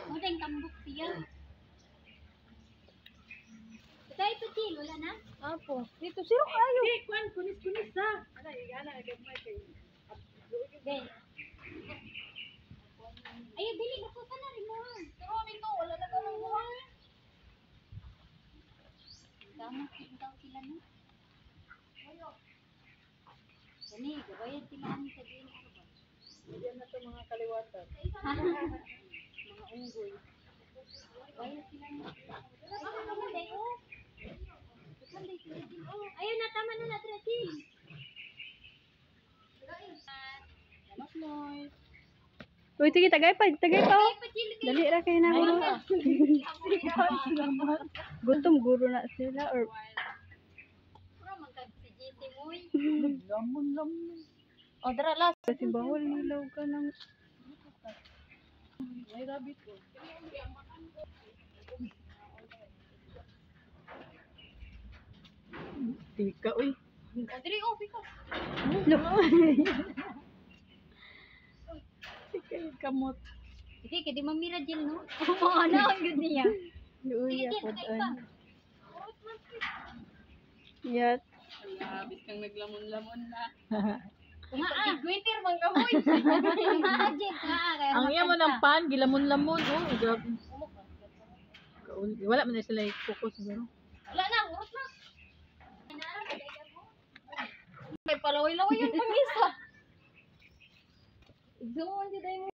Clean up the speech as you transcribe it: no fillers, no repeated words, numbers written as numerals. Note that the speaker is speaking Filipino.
Mudeng kambuk siya. Dai pecil wala na? Apo, dito siro kayo. Di, kwan, kunis-kunis na. Ana, gamay kay. Dai. Ayo bili ko pa na rin mo. Pero dito wala na ka nang buhay. Tama, daw sila na. Dani, gabayan sila ang sabihin ano ba? Diyan na to mga kaliwatan. Mga unggoy. Gabayan sila na. Ayun na, tama na na, Tracy. Uy, sige, tagay pa. Dai pecil Dali ra kayo na guro. Gutom guro na sila or Puro magkag si GT moy. Lamon. O dara last. kasi bawal nilaw ka ng May rabbit ko. Tika, uy. O diri o biko. Tika, kamot. Sige, kadi mamira dyan, no? Mga ano, ang gud niya. luya Sige, pod dyan, an. Yat. Ala, kang naglamon-lamon na. Nga ah. Gwinter mang gamoy. Nga dyan, nga ah. Ang iya mo ng pan, gilamon-lamon. Oh, grabe. Wala man na sila focus siguro. Wala na, urot na. May palaway-laway yung pangisa. Zoom, di tayo